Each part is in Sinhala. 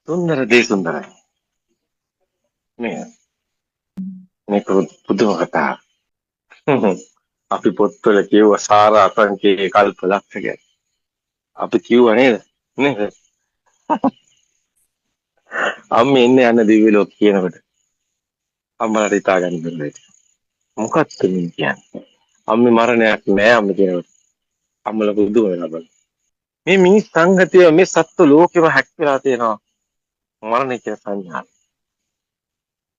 සුන්දර දේ සුන්දරයි. නේද? මේක පුදුම කතාවක්. අපි පොත්වල කියව සාර අසංකේ කල්ප ලක්ෂයක්. අපි කිව්ව නේද? නේද? අම්මේ ඉන්නේ යන දිව්‍ය ලෝක කියනකොට අම්මලාට හිතා ගන්න බැහැ. මොකක්ද මේ කියන්නේ? අම්මේ මරණයක් නෑ අම්මේ කියනකොට. අම්මලා පුදුම වෙනවා බලන්න. මේ මිනිස් සංගතිය මේ සත්ත්ව ලෝකෙම හැක් වෙලා තියෙනවා. මරණය කියන සංඥාව.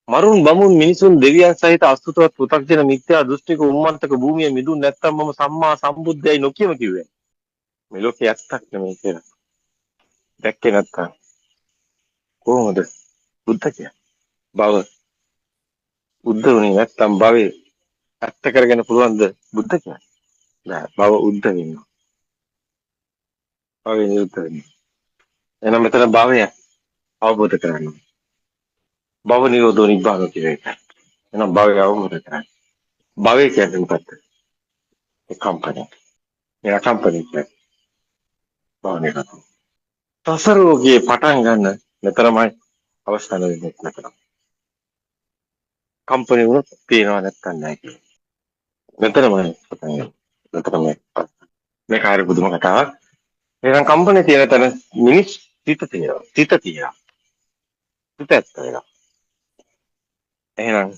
මරුන් බමුන් මිනිසුන් දෙවියන් සහිත අසුතවත් පෘථග්ජන මිත්‍යා දෘෂ්ටික උම්මන්තක භූමිය මිදුන් නැත්තම් මම සම්මා සම්බුද්ධයයි නොකියම කිව්වේ. මේ ලෝකේ ඇත්තක් නෙමෙයි කියලා. දැක්කේ නැත්තම් කොහොමද බුද්ධ කියන්නේ? භව බුද්ධ වුණේ නැත්තම් භවයේ ඇත්ත කරගෙන පුළුවන්ද බුද්ධ කියන්නේ? නෑ භව උද්ධ වෙනවා. භවයේ නිරුද්ධ වෙනවා. එහෙනම් මෙතන භවය අවබෝධ කරගන්න. භව නිරෝධෝ නිබ්බාන කියන එක. එහෙනම් භවය අවබෝධ කරගන්න. භවය කියන්නේ මොකක්ද? ඒ කම්පන. ඒ කම්පන කියන්නේ භව නිරෝධ. සසර රෝගයේ පටන් ගන්න මෙතරම්යි අවස්ථාව වෙන්නේ මෙතන. කම්පන වුණොත් පේනව නැත්තම් නෑ කියන්නේ. මෙතනමයි පටන් ගන්න. මෙතනමයි. මේ කාර්ය බුදුම කතාවක්. එහෙනම් කම්පනේ තියෙන තැන මිනිස් සිත තියෙනවා. සිත තියෙනවා. සිත ඇත්ත වෙනවා. එහෙනම්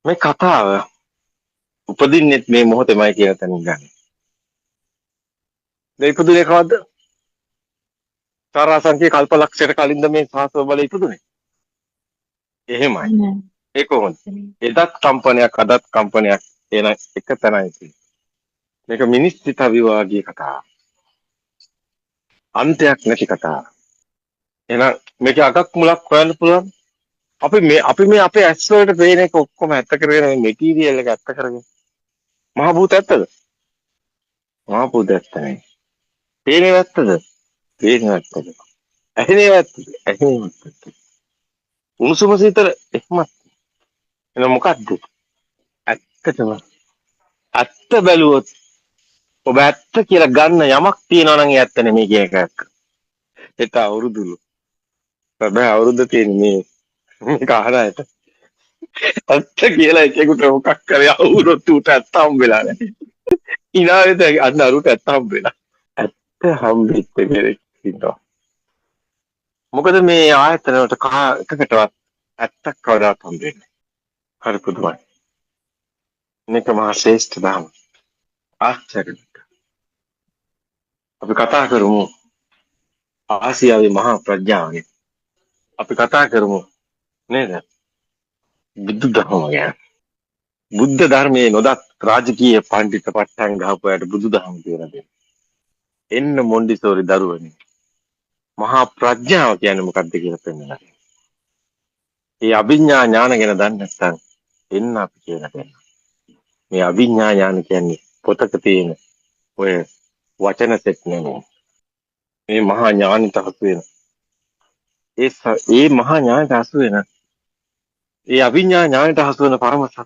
මේ කතාව උපදින්නෙත් මේ මොහොතේමයි කියන තැනින් ගන්න. මේ ඉපදුනේ කවද්ද? සාරාංශකේ කල්පලක්ෂයට කලින්ද මේ සාසව බල ඉපදුනේ? එහෙමයි. ඒ කොහොමද? එදත් කම්පනයක් අදත් කම්පනයක් එන එක තැනයි තියෙන්නේ. මේක මිනිස් සිත විවාගී කතාවක්. අන්තයක් නැති කතාවක්. එහෙනම් මේකේ අගක් මුලක් හොයන්න පුළුවන්. අපි මේ අපේ ඇස් වලට පේන එක ඔක්කොම ඇත්ත කරගෙන මේ මෙටීරියල් එක ඇත්ත කරගෙන මහ භූත ඇත්තද? මහ භූත ඇත්ත නෙවෙයි. පේන්නේ ඇත්තද? පේන්නේ ඇත්තද? ඇහෙන්නේ ඇත්තද? ඇහෙන්නේ ඇත්තද? උණුසුම සීතල එහෙමත්. එහෙනම් මොකද්ද? ඇත්තටම ඇත්ත බැලුවොත් ඔබ ඇත්ත කියලා ගන්න යමක් තියෙනවා නම් ඒ ඇත්ත නෙමෙයි කියන එකක්. ඒක අවුරුදුලු. හැබැයි අවුරුද්ද තියෙන්නේ මේක අහරයට. ඇත්ත කියලා එකෙකුට මොකක් කරේ අවුරුද්ද උට ඇත්ත හම්බෙලා නැහැ. ඉනාලෙද අන්න අරුට ඇත්ත හම්බෙලා. ඇත්ත හම්බෙච්ච කෙනෙක් ඉන්නවා. මොකද මේ ආයතන වලට එකකටවත් ඇත්තක් කවදාවත් හම්බෙන්නේ නැහැ. හරි පුදුමයි. මේක මහා ශ්‍රේෂ්ඨ ධර්ම. ආශ්චර්යයි. අපි කතා කරමු ආසියාවේ මහා ප්‍රඥාව ගැන. අපි කතා කරමු නේද? බුද්ධ ධර්ම ගැන. බුද්ධ ධර්මයේ නොදත් රාජකීය පඬිත පට්ටම් ගහපුවාට බුදු දහම කියලා දෙන්න. එන්න මොන්ඩිසෝරි දරුවනේ. මහා ප්‍රඥාව කියන්නේ මොකක්ද කියලා පෙන්නනවා. මේ අභිඥා ඥාන ගැන දන්නේ නැත්නම් එන්න අපි කියලා දෙන්න. මේ අභිඥා ඥාන කියන්නේ පොතක තියෙන ඔය වචන සෙට් නෙමෙයි. මේ මහා ඥානිත හසු වෙන. ඒ මහා ඥානට හසු වෙන. ඒ අභිඥා ඥානට හසු වෙන පරම සත්‍ය